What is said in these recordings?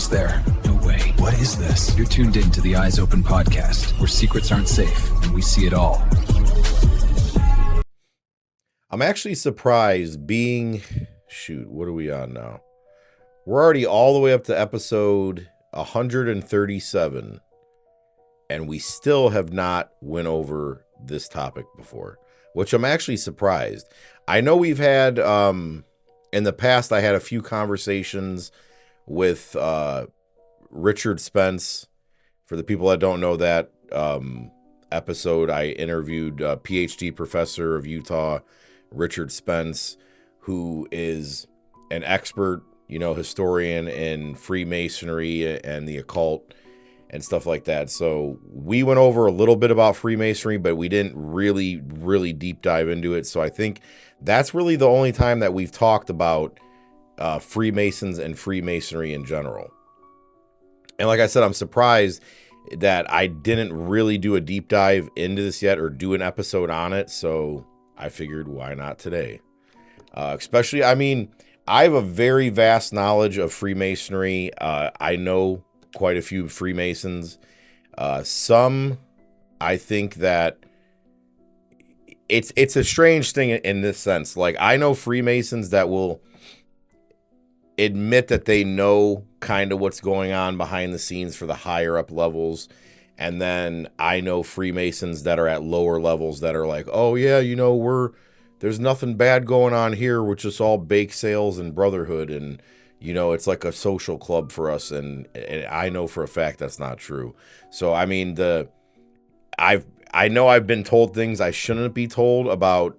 almost there. No way. What is this? You're tuned in to the Eyes Open podcast, where secrets aren't safe and we see it all. I'm actually surprised being... Shoot, what are we on now? We're already all the way up to episode 137, and we still have not went over this topic before, which I'm actually surprised. I know we've had, in the past, I had a few conversations with Richard Spence. For the people that don't know that episode, I interviewed a PhD professor of Utah, Richard Spence, who is an expert, historian in Freemasonry and the occult and stuff like that. So we went over a little bit about Freemasonry, but we didn't really deep dive into it. So I think that's really the only time that we've talked about Freemasons and Freemasonry in general. And like I said, I'm surprised that I didn't really do a deep dive into this yet or do an episode on it. So I figured, why not today? Especially, I have a very vast knowledge of Freemasonry. I know quite a few Freemasons. Some, I think that it's a strange thing in this sense. Like, I know Freemasons that will admit that they know kind of what's going on behind the scenes for the higher up levels. And then I know Freemasons that are at lower levels that are like, oh yeah, there's nothing bad going on here. We're just all bake sales and brotherhood. And, it's like a social club for us. And I know for a fact that's not true. So, I know I've been told things I shouldn't be told about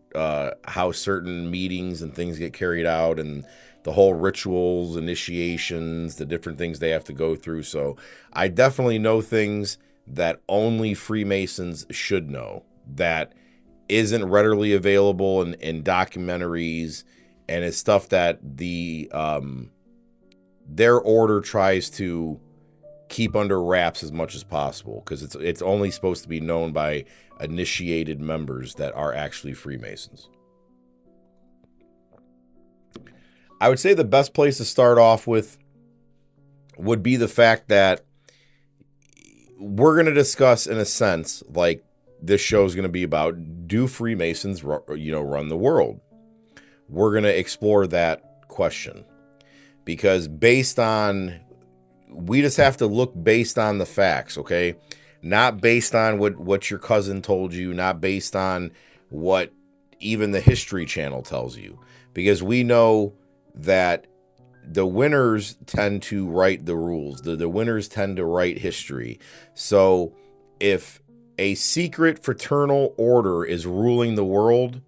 how certain meetings and things get carried out and the whole rituals, initiations, the different things they have to go through. So I definitely know things that only Freemasons should know that isn't readily available in documentaries, and it's stuff that their order tries to keep under wraps as much as possible, because it's only supposed to be known by initiated members that are actually Freemasons. I would say the best place to start off with would be the fact that we're going to discuss, in a sense, like this show is going to be about, do Freemasons, run the world? We're going to explore that question, because we just have to look based on the facts, okay? Not based on what your cousin told you, not based on what even the History Channel tells you, because we know that the winners tend to write the rules. The winners tend to write history. So if a secret fraternal order is ruling the world,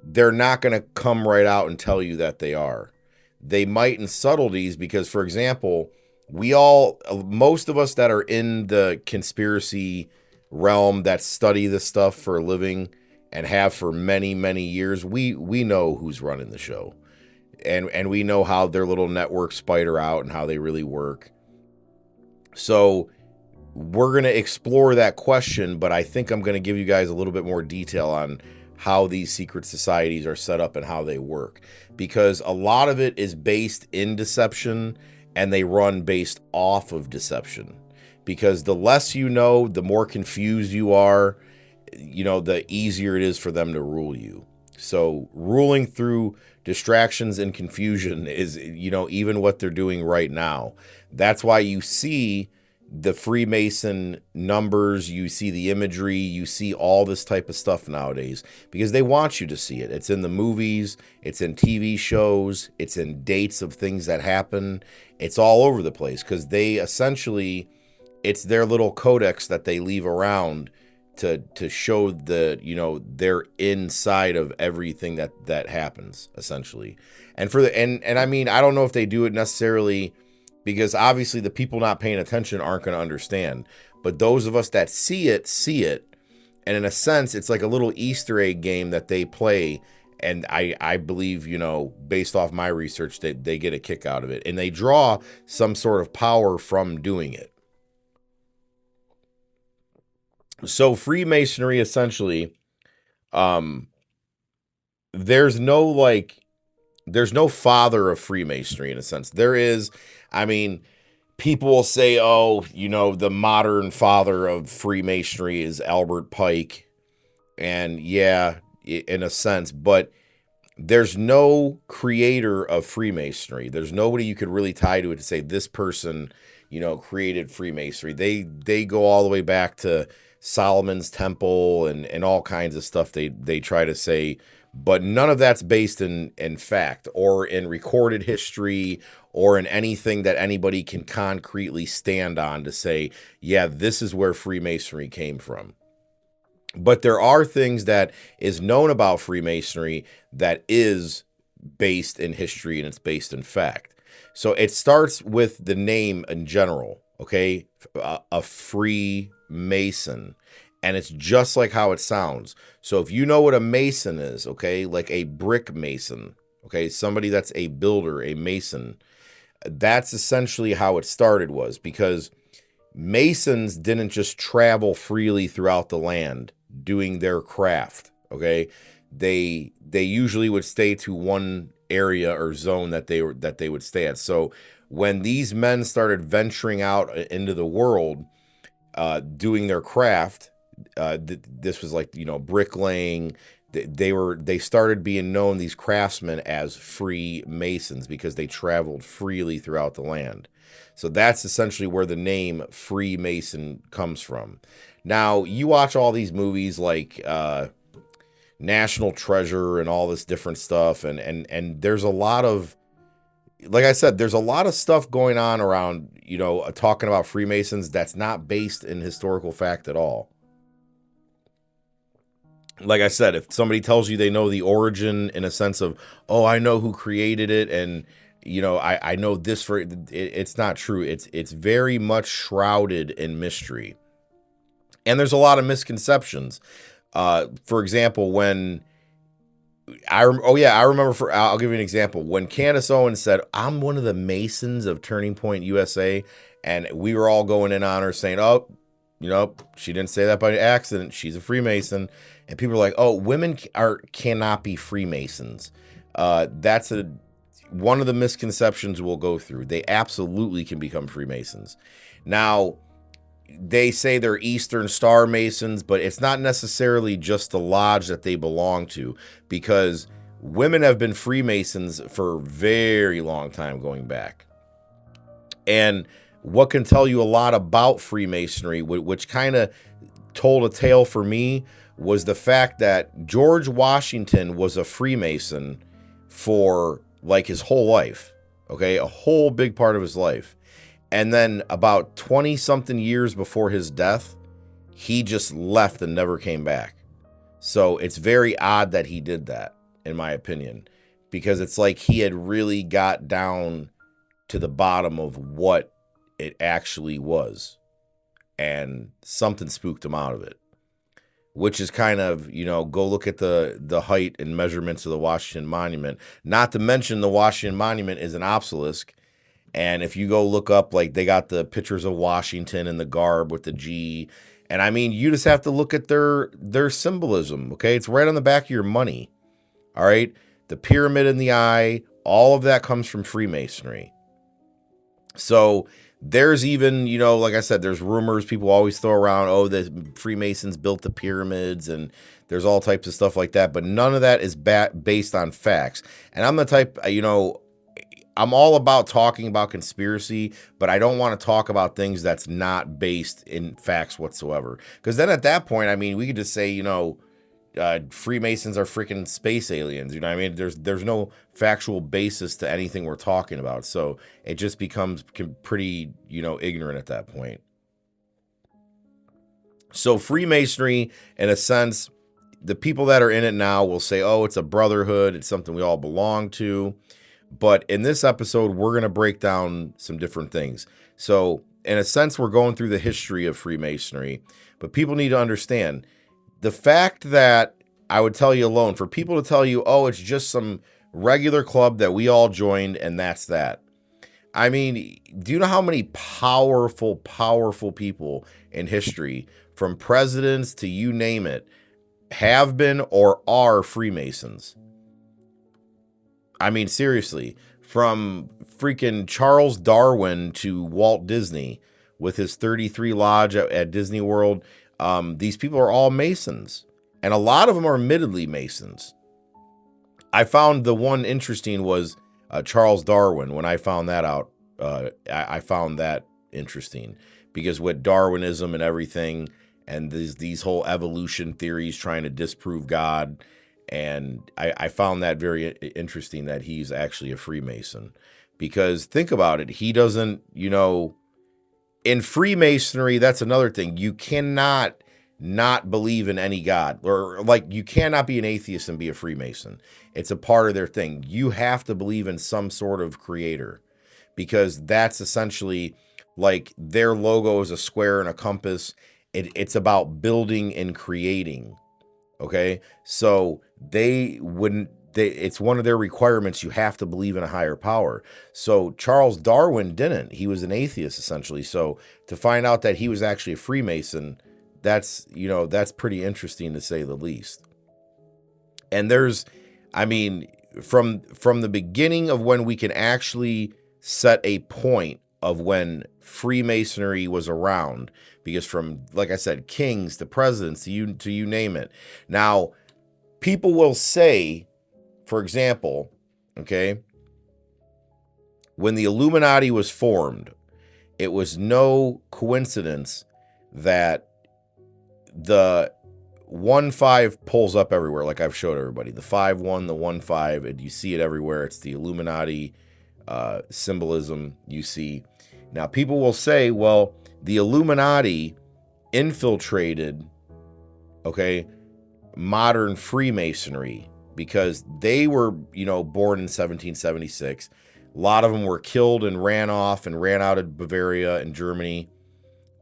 they're not going to come right out and tell you that they are. They might in subtleties, because, for example, most of us that are in the conspiracy realm that study this stuff for a living and have for many, many years, we know who's running the show. And we know how their little networks spider out and how they really work. So we're going to explore that question, but I think I'm going to give you guys a little bit more detail on how these secret societies are set up and how they work. Because a lot of it is based in deception, and they run based off of deception. Because the less you know, the more confused you are, the easier it is for them to rule you. So ruling through distractions and confusion is, even what they're doing right now. That's why you see the Freemason numbers, you see the imagery, you see all this type of stuff nowadays, because they want you to see it. It's in the movies, it's in TV shows, it's in dates of things that happen. It's all over the place, because they essentially, it's their little codex that they leave around to show they're inside of everything that happens, essentially. And I don't know if they do it necessarily, because obviously the people not paying attention aren't going to understand, but those of us that see it. And in a sense, it's like a little Easter egg game that they play. And I believe, based off my research, that they get a kick out of it, and they draw some sort of power from doing it. So Freemasonry, essentially, there's no father of Freemasonry, in a sense. There is, people will say, oh, the modern father of Freemasonry is Albert Pike. And yeah, in a sense, but there's no creator of Freemasonry. There's nobody you could really tie to it to say this person, created Freemasonry. They go all the way back to Solomon's Temple and all kinds of stuff they try to say, but none of that's based in fact or in recorded history or in anything that anybody can concretely stand on to say, yeah, this is where Freemasonry came from. But there are things that is known about Freemasonry that is based in history and it's based in fact. So it starts with the name in general, okay? A Freemason. And it's just like how it sounds. So if you know what a mason is, okay, like a brick mason, okay, somebody that's a builder, a mason, that's essentially how it started, was because Masons didn't just travel freely throughout the land doing their craft, okay? They usually would stay to one area or zone that they would stay at. So when these men started venturing out into the world, doing their craft, this was like, bricklaying. They started being known, these craftsmen, as Freemasons because they traveled freely throughout the land. So that's essentially where the name Freemason comes from. Now, you watch all these movies like National Treasure and all this different stuff, and there's a lot of, like I said, there's a lot of stuff going on around, talking about Freemasons that's not based in historical fact at all. Like I said, if somebody tells you they know the origin in a sense of, oh, I know who created it, and I know this for it, it's not true. It's very much shrouded in mystery. And there's a lot of misconceptions. For example, when I'll give you an example. When Candace Owens said, I'm one of the Masons of Turning Point USA, and we were all going in on her saying, oh, she didn't say that by accident. She's a Freemason. And people are like, oh, women cannot be Freemasons. That's one of the misconceptions we'll go through. They absolutely can become Freemasons. Now, they say they're Eastern Star Masons, but it's not necessarily just the lodge that they belong to, because women have been Freemasons for a very long time going back. And what can tell you a lot about Freemasonry, which kind of told a tale for me, was the fact that George Washington was a Freemason for like his whole life, okay? A whole big part of his life. And then about 20 something years before his death, he just left and never came back. So it's very odd that he did that, in my opinion, because it's like he had really got down to the bottom of what it actually was, and something spooked him out of it, which is kind of, go look at the height and measurements of the Washington Monument. Not to mention the Washington Monument is an obelisk. And if you go look up, like, they got the pictures of Washington and the garb with the G. And I mean, you just have to look at their symbolism, okay? It's right on the back of your money, all right? The pyramid in the eye, all of that comes from Freemasonry. So there's even, like I said, there's rumors people always throw around, oh, the Freemasons built the pyramids, and there's all types of stuff like that. But none of that is based on facts. And I'm the type, I'm all about talking about conspiracy, but I don't want to talk about things that's not based in facts whatsoever. Because then at that point, I mean, we could just say, Freemasons are freaking space aliens. You know what I mean? There's no factual basis to anything we're talking about. So it just becomes pretty, ignorant at that point. So Freemasonry, in a sense, the people that are in it now will say, oh, it's a brotherhood. It's something we all belong to. But in this episode, we're going to break down some different things. So in a sense, we're going through the history of Freemasonry, but people need to understand the fact that I would tell you alone, for people to tell you, oh, it's just some regular club that we all joined and that's that. I mean, do you know how many powerful people in history, from presidents to you name it, have been or are Freemasons? I mean, seriously, from freaking Charles Darwin to Walt Disney with his 33 Lodge at Disney World. These people are all Masons, and a lot of them are admittedly Masons. I found the one interesting was Charles Darwin. When I found that out, I found that interesting because with Darwinism and everything, and these whole evolution theories trying to disprove God, and I found that very interesting that he's actually a Freemason. Because think about it, he doesn't, in Freemasonry, that's another thing. You cannot not believe in any God, or like you cannot be an atheist and be a Freemason. It's a part of their thing. You have to believe in some sort of creator, because that's essentially like their logo is a square and a compass. It's about building and creating. Okay. So it's one of their requirements. You have to believe in a higher power. So Charles Darwin didn't. He was an atheist essentially. So to find out that he was actually a Freemason, that's pretty interesting to say the least. And from the beginning of when we can actually set a point of when Freemasonry was around, because from, like I said, kings to presidents to you name it. Now, people will say, for example, okay, when the Illuminati was formed, it was no coincidence that the 1-5 pulls up everywhere, like I've showed everybody. The 5-1, the 1-5, and you see it everywhere. It's the Illuminati symbolism you see. Now, people will say, well, the Illuminati infiltrated, okay, modern Freemasonry because they were, born in 1776. A lot of them were killed and ran off and ran out of Bavaria and Germany.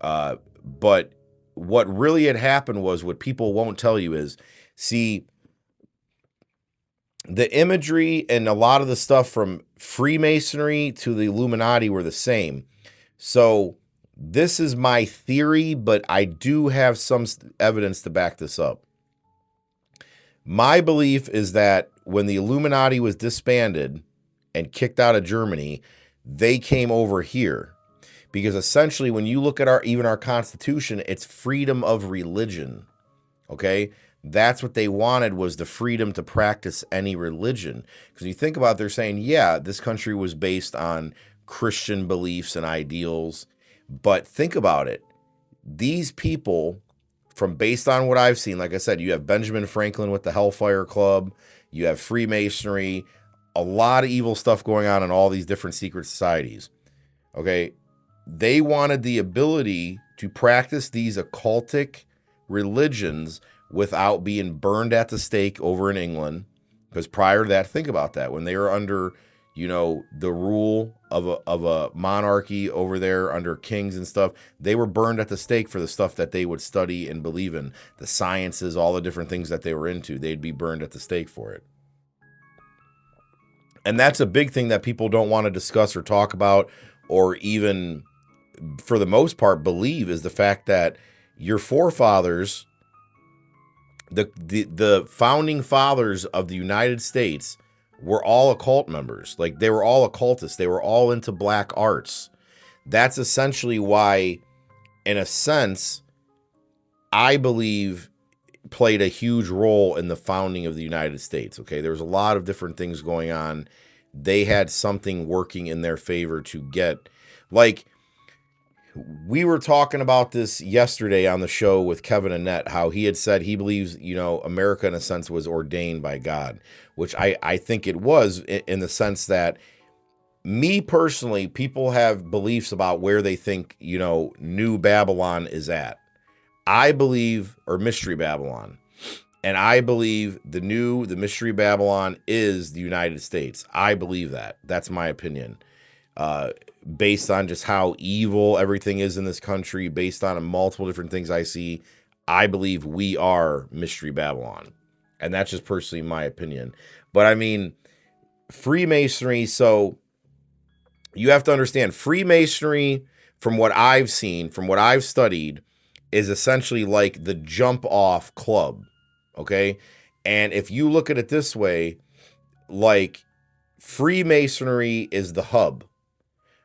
But what really had happened was, what people won't tell you is, see, the imagery and a lot of the stuff from Freemasonry to the Illuminati were the same. So this is my theory, but I do have some evidence to back this up. My belief is that when the Illuminati was disbanded and kicked out of Germany, they came over here. Because essentially, when you look at our Constitution, it's freedom of religion, okay? That's what they wanted, was the freedom to practice any religion. Because you think about it, they're saying, yeah, this country was based on Christian beliefs and ideals. But think about it. These people, based on what I've seen, like I said, you have Benjamin Franklin with the Hellfire Club, you have Freemasonry, a lot of evil stuff going on in all these different secret societies, okay? They wanted the ability to practice these occultic religions without being burned at the stake over in England. Because prior to that, think about that. When they were under, the rule of a monarchy over there under kings and stuff, they were burned at the stake for the stuff that they would study and believe in. The sciences, all the different things that they were into, they'd be burned at the stake for it. And that's a big thing that people don't want to discuss or talk about, or even, for the most part, believe, is the fact that your forefathers, the founding fathers of the United States, were all occult members. Like, they were all occultists. They were all into black arts. That's essentially why, in a sense, I believe played a huge role in the founding of the United States. Okay, there was a lot of different things going on. They had something working in their favor to get, like, we were talking about this yesterday on the show with Kevin Annette, how he had said he believes, America in a sense was ordained by God, which I think it was, in the sense that, me personally, people have beliefs about where they think, New Babylon is at. I believe, or Mystery Babylon, and I believe the Mystery Babylon is the United States. I believe that. That's my opinion. Based on just how evil everything is in this country, based on multiple different things I see, I believe we are Mystery Babylon. And that's just personally my opinion. But I mean, Freemasonry, so you have to understand, Freemasonry, from what I've seen, from what I've studied, is essentially like the jump-off club, okay? And if you look at it this way, like, Freemasonry is the hub.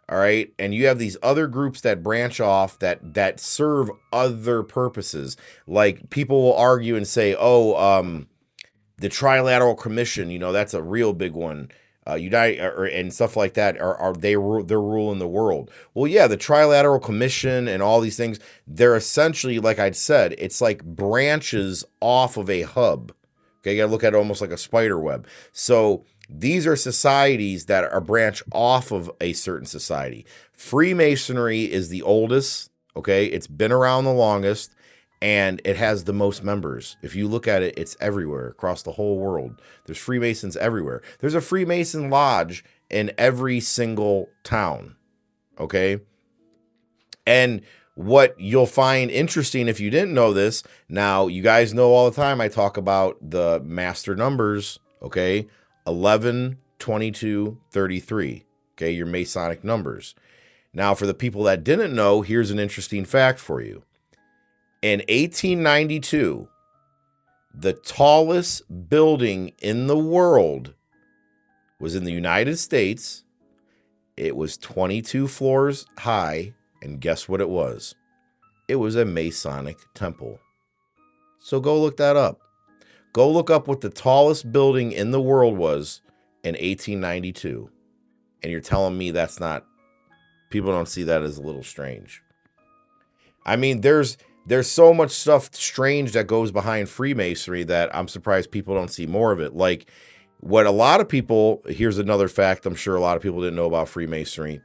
All right. And you have these other groups that branch off that serve other purposes. Like people will argue and say, the Trilateral Commission, that's a real big one. Unite and stuff like that they're ruling the world. Well, yeah, the Trilateral Commission and all these things, they're essentially, like I'd said, it's like branches off of a hub. Okay, you gotta look at it almost like a spider web. So these are societies that are branch off of a certain society. Freemasonry is the oldest. Okay, it's been around the longest. And it has the most members. If you look at it, it's everywhere across the whole world. There's Freemasons everywhere. There's a Freemason lodge in every single town. Okay. And what you'll find interesting, if you didn't know this, now you guys know all the time I talk about the master numbers. Okay. 11, 22, 33. Okay. Your Masonic numbers. Now, for the people that didn't know, here's an interesting fact for you. In 1892, the tallest building in the world was in the United States. It was 22 floors high, and guess what it was? It was a Masonic temple. So go look that up. Go look up what the tallest building in the world was in 1892. And you're telling me that's not, people don't see that as a little strange. I mean, there's so much stuff strange that goes behind Freemasonry that I'm surprised people don't see more of it. Like what a lot of people, here's another fact I'm sure a lot of people didn't know about Freemasonry.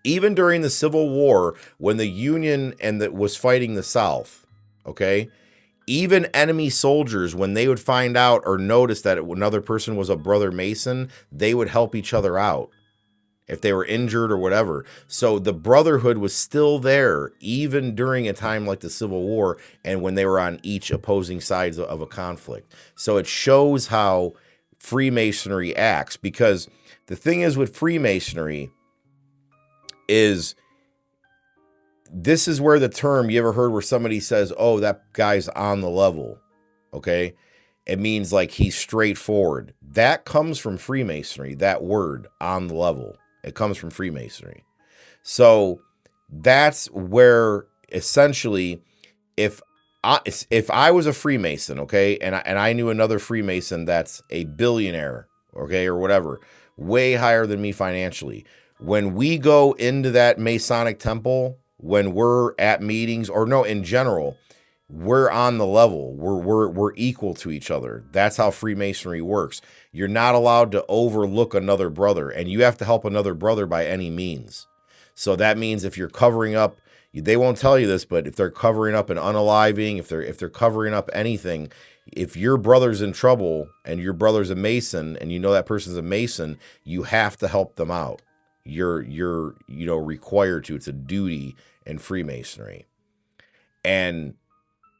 Even during the Civil War, when the Union was fighting the South, okay, even enemy soldiers, when they would find out or notice that another person was a brother Mason, they would help each other out if they were injured or whatever. So the brotherhood was still there, even during a time like the Civil War and when they were on each opposing sides of a conflict. So it shows how Freemasonry acts, because the thing is with Freemasonry is, this is where the term, you ever heard where somebody says, oh, that guy's on the level, okay? It means like he's straightforward. That comes from Freemasonry, that word, on the level. It comes from Freemasonry. So that's where essentially, if I was a Freemason, okay, and I knew another Freemason that's a billionaire, okay, or whatever, way higher than me financially, when we go into that Masonic temple, when we're at meetings, or no, in general, we're on the level. We're equal to each other. That's how Freemasonry works. You're not allowed to overlook another brother, and you have to help another brother by any means. So that means if you're covering up, they won't tell you this, but if they're covering up an unaliving, if they're covering up anything, if your brother's in trouble and your brother's a Mason and you know that person's a Mason, you have to help them out. You're required to. It's a duty in Freemasonry. And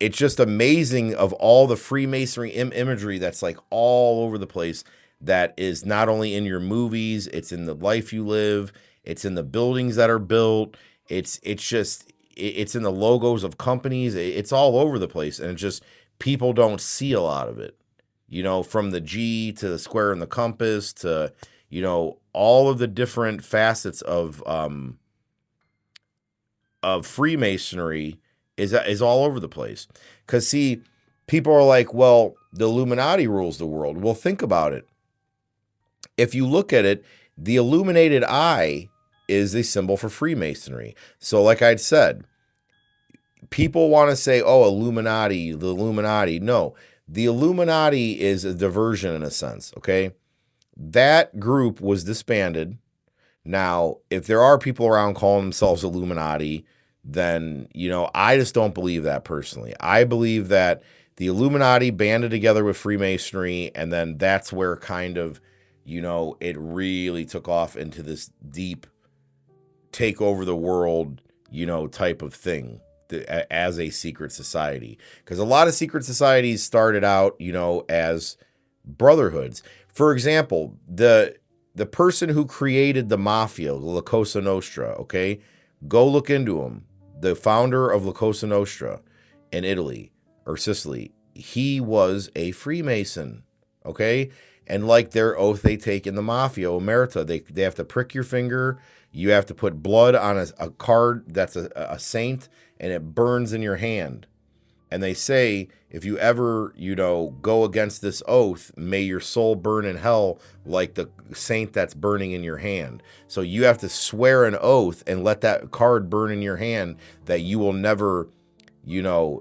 it's just amazing of all the Freemasonry imagery that's like all over the place, that is not only in your movies, it's in the life you live, it's in the buildings that are built, it's in the logos of companies, it's all over the place, and it just, people don't see a lot of it, from the G to the square and the compass to, all of the different facets of Freemasonry is all over the place. Because, see, people are like, well, the Illuminati rules the world. Well, think about it. If you look at it, the illuminated eye is a symbol for Freemasonry. So like I'd said, people want to say, oh, Illuminati, the Illuminati. No, the Illuminati is a diversion in a sense, okay? That group was disbanded. Now, if there are people around calling themselves Illuminati, then, I just don't believe that personally. I believe that the Illuminati banded together with Freemasonry, and then that's where kind of, it really took off into this deep take over the world, type of thing as a secret society. Because a lot of secret societies started out, as brotherhoods. For example, the person who created the mafia, La Cosa Nostra, okay? Go look into him. The founder of La Cosa Nostra in Italy or Sicily, he was a Freemason, okay? And like their oath they take in the mafia, omerta, they have to prick your finger. You have to put blood on a card that's a saint, and it burns in your hand. And they say, if you ever, go against this oath, may your soul burn in hell like the saint that's burning in your hand. So you have to swear an oath and let that card burn in your hand that you will never,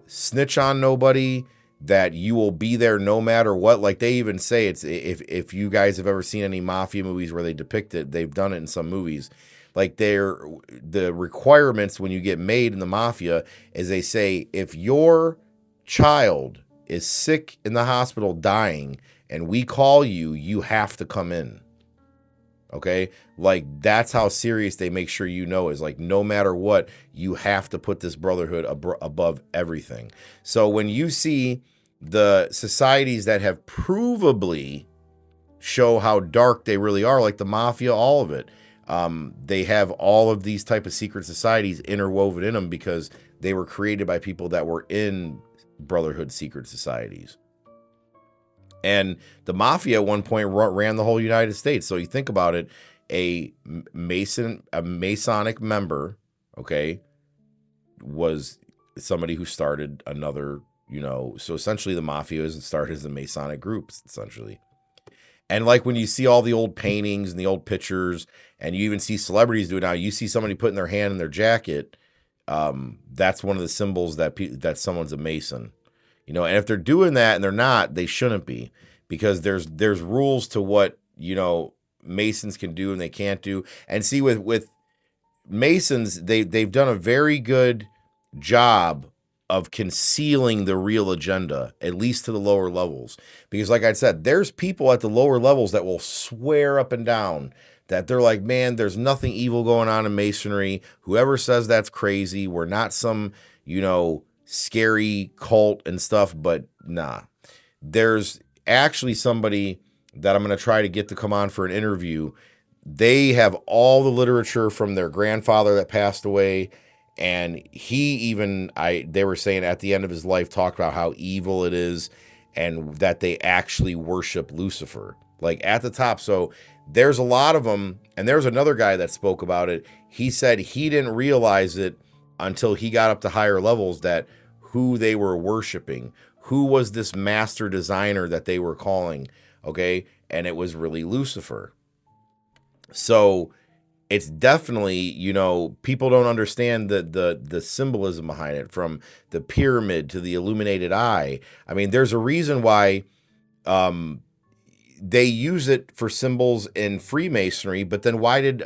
snitch on nobody, that you will be there no matter what. Like they even say, it's if you guys have ever seen any mafia movies where they depict it, they've done it in some movies. Like the requirements when you get made in the mafia is they say, if your child is sick in the hospital dying and we call you, you have to come in. Okay? Like that's how serious they make sure is like no matter what, you have to put this brotherhood above everything. So when you see the societies that have provably show how dark they really are, like the mafia, all of it, they have all of these type of secret societies interwoven in them because they were created by people that were in brotherhood secret societies. And the mafia at one point ran the whole United States. So you think about it, a Masonic member, okay, was somebody who started another, so essentially the mafia started as a Masonic group, essentially. And like when you see all the old paintings and the old pictures, and you even see celebrities do it now, you see somebody putting their hand in their jacket, that's one of the symbols that someone's a Mason. And if they're doing that and they're not, they shouldn't be, because there's rules to what, Masons can do and they can't do. And see, with Masons, they've done a very good job of concealing the real agenda, at least to the lower levels. Because like I said, there's people at the lower levels that will swear up and down that they're like, man, there's nothing evil going on in Masonry. Whoever says that's crazy. We're not some, scary cult and stuff, but nah. There's actually somebody that I'm going to try to get to come on for an interview. They have all the literature from their grandfather that passed away. And they were saying at the end of his life, talked about how evil it is and that they actually worship Lucifer, like at the top. So there's a lot of them. And there's another guy that spoke about it. He said he didn't realize it until he got up to higher levels, that who they were worshiping, who was this master designer that they were calling. Okay. And it was really Lucifer. So it's definitely, people don't understand the symbolism behind it, from the pyramid to the illuminated eye. I mean, there's a reason why they use it for symbols in Freemasonry, but then why did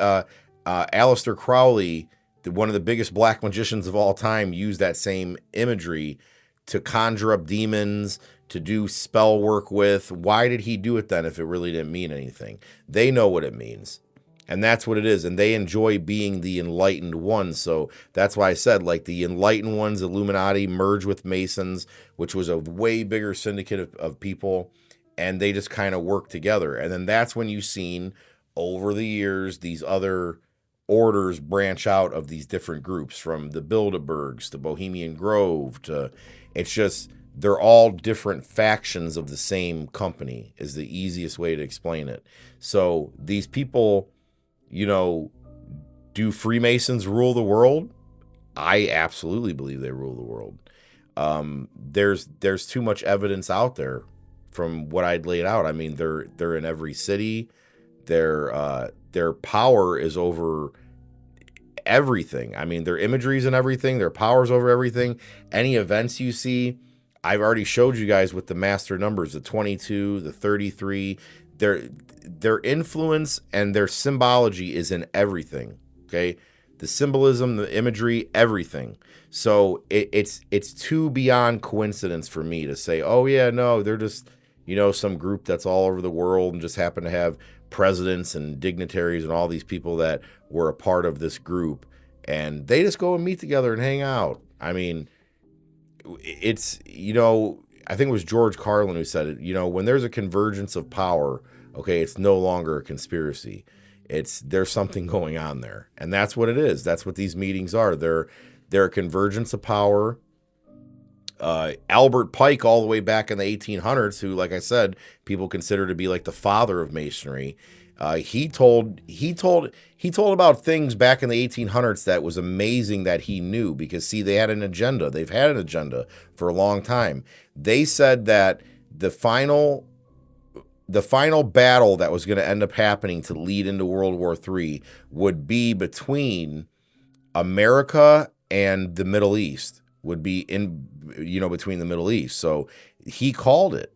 Aleister Crowley, one of the biggest black magicians of all time, use that same imagery to conjure up demons, to do spell work with? Why did he do it then if it really didn't mean anything? They know what it means. And that's what it is. And they enjoy being the enlightened ones. So that's why I said, like, the enlightened ones, Illuminati, merge with Masons, which was a way bigger syndicate of people. And they just kind of work together. And then that's when you've seen over the years these other orders branch out of these different groups, from the Bilderbergs to Bohemian Grove to, it's just, they're all different factions of the same company is the easiest way to explain it. So these people, do Freemasons rule the world? I absolutely believe they rule the world. There's too much evidence out there from what I'd laid out. I mean, they're in every city. Their power is over everything. I mean, their imagery's in everything. Their power's over everything. Any events you see, I've already showed you guys with the master numbers, the 22, the 33. Their influence and their symbology is in everything. Okay, the symbolism, the imagery, everything. So it's too beyond coincidence for me to say, oh yeah, no, they're just some group that's all over the world and just happen to have presidents and dignitaries and all these people that were a part of this group, and they just go and meet together and hang out. I mean, it's I think it was George Carlin who said it. When there's a convergence of power, okay, it's no longer a conspiracy. There's something going on there. And that's what it is. That's what these meetings are. They're a convergence of power. Albert Pike all the way back in the 1800s, who, like I said, people consider to be like the father of Masonry. He told about things back in the 1800s that was amazing that he knew, because see, they had an agenda. They've had an agenda for a long time. They said that the final battle that was going to end up happening to lead into World War III would be between America and the Middle East, would be between the Middle East. So he called it.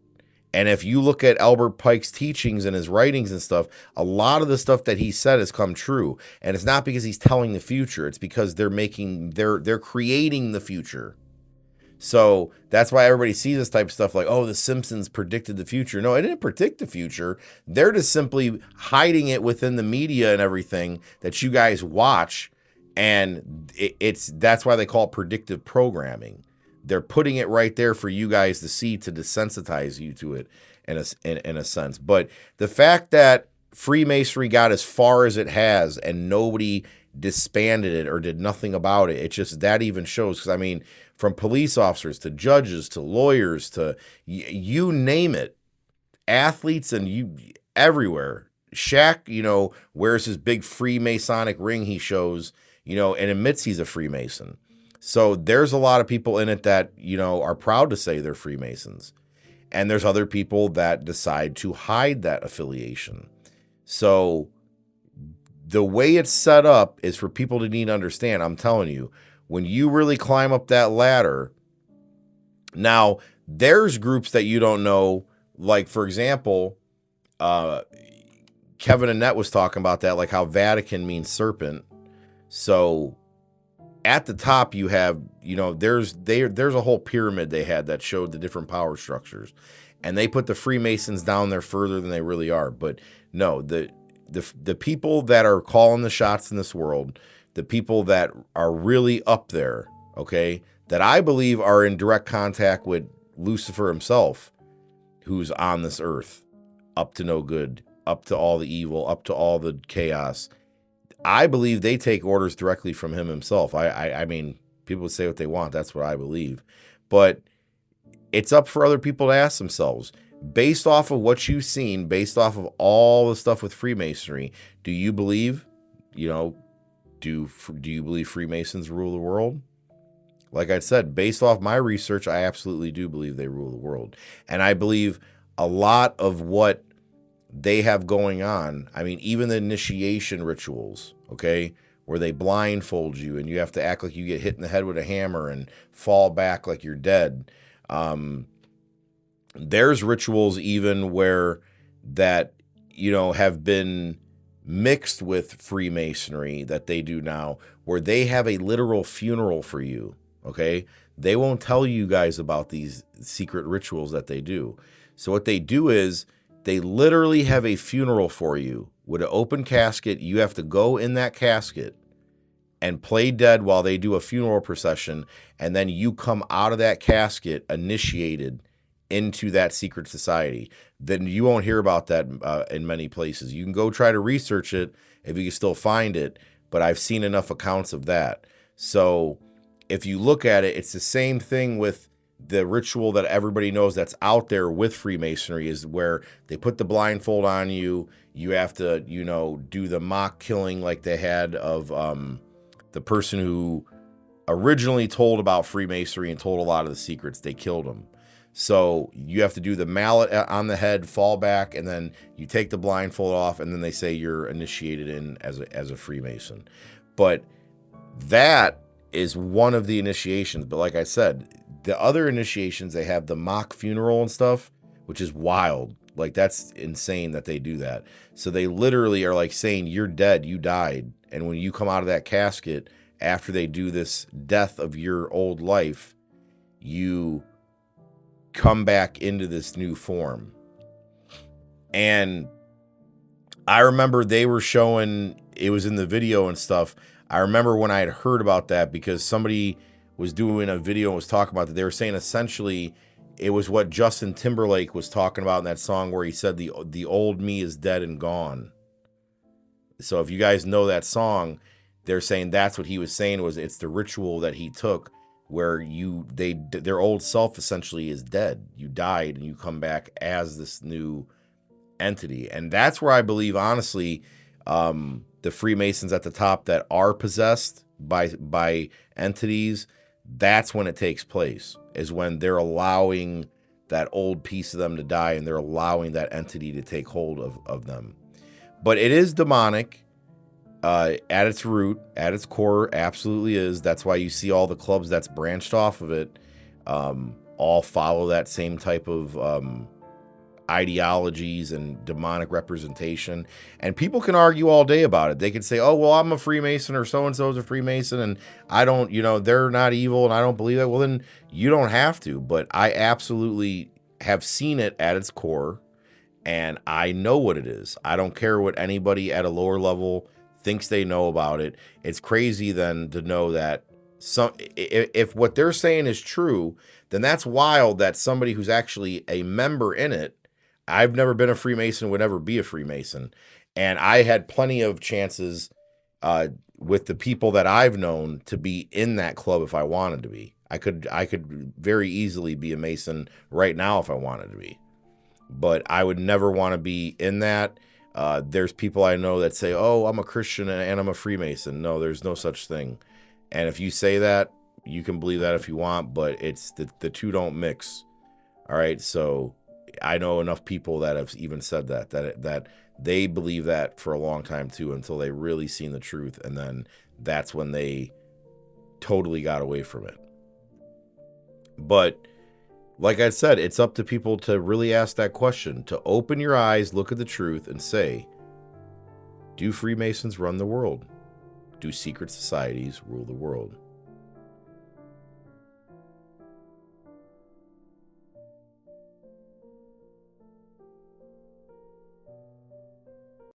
And if you look at Albert Pike's teachings and his writings and stuff, a lot of the stuff that he said has come true. And it's not because he's telling the future. It's because they're creating the future. So that's why everybody sees this type of stuff like, oh, the Simpsons predicted the future. No, it didn't predict the future. They're just simply hiding it within the media and everything that you guys watch. And that's why they call it predictive programming. They're putting it right there for you guys to see, to desensitize you to it in a sense. But the fact that Freemasonry got as far as it has and nobody disbanded it or did nothing about it, that even shows. Because I mean, from police officers to judges to lawyers to you name it, athletes and everywhere. Shaq, wears his big Freemasonic ring he shows, and admits he's a Freemason. So there's a lot of people in it that, are proud to say they're Freemasons. And there's other people that decide to hide that affiliation. So the way it's set up is for people to need to understand. I'm telling you, when you really climb up that ladder, now there's groups that you don't know, like, for example, Kevin Annette was talking about that, like how Vatican means serpent. So at the top you have, there's a whole pyramid they had that showed the different power structures, and they put the Freemasons down there further than they really are. But no, the people that are calling the shots in this world, the people that are really up there, okay, that I believe are in direct contact with Lucifer himself, who's on this earth, up to no good, up to all the evil, up to all the chaos. I believe they take orders directly from him himself. I mean, people would say what they want. That's what I believe. But it's up for other people to ask themselves, based off of what you've seen, based off of all the stuff with Freemasonry, do you believe, do you believe Freemasons rule the world? Like I said, based off my research, I absolutely do believe they rule the world. And I believe a lot of what they have going on, I mean, even the initiation rituals, okay, where they blindfold you and you have to act like you get hit in the head with a hammer and fall back like you're dead. There's rituals even where that, have been mixed with Freemasonry that they do now, where they have a literal funeral for you, okay? They won't tell you guys about these secret rituals that they do. So what they do is they literally have a funeral for you with an open casket. You have to go in that casket and play dead while they do a funeral procession, and then you come out of that casket initiated into that secret society. Then you won't hear about that in many places. You can go try to research it if you can still find it, but I've seen enough accounts of that. So if you look at it, it's the same thing with the ritual that everybody knows that's out there with Freemasonry, is where they put the blindfold on you. You have to, do the mock killing like they had of the person who originally told about Freemasonry and told a lot of the secrets. They killed him. So you have to do the mallet on the head, fall back, and then you take the blindfold off, and then they say you're initiated in as a Freemason. But that is one of the initiations. But like I said, the other initiations, they have the mock funeral and stuff, which is wild. Like, that's insane that they do that. So they literally are like saying, you're dead, you died. And when you come out of that casket, after they do this death of your old life, you come back into this new form. And I remember they were showing, it was in the video and stuff. I remember when I had heard about that, because somebody was doing a video and was talking about that. They were saying essentially it was what Justin Timberlake was talking about in that song where he said the old me is dead and gone. So if you guys know that song, they're saying that's what he was saying, was it's the ritual that he took where their old self essentially is dead. You died and you come back as this new entity. And that's where I believe, honestly, the Freemasons at the top that are possessed by entities, that's when it takes place, is when they're allowing that old piece of them to die and they're allowing that entity to take hold of them. But it is demonic at its root, at its core, absolutely is. That's why you see all the clubs that's branched off of it all follow that same type of ideologies and demonic representation. And people can argue all day about it. They can say, oh, well, I'm a Freemason, or so-and-so is a Freemason, and I don't, they're not evil and I don't believe that. Well, then you don't have to. But I absolutely have seen it at its core, and I know what it is. I don't care what anybody at a lower level thinks they know about it. It's crazy then to know that if what they're saying is true, then that's wild that somebody who's actually a member in it. I've never been a Freemason, would never be a Freemason. And I had plenty of chances with the people that I've known to be in that club if I wanted to be. I could very easily be a Mason right now if I wanted to be. But I would never want to be in that. There's people I know that say, oh, I'm a Christian and I'm a Freemason. No, there's no such thing. And if you say that, you can believe that if you want, but it's the two don't mix. All right, so I know enough people that have even said that they believe that for a long time too, until they really seen the truth, and then that's when they totally got away from it. But like I said, it's up to people to really ask that question, to open your eyes, look at the truth, and say, do Freemasons run the world? Do secret societies rule the world?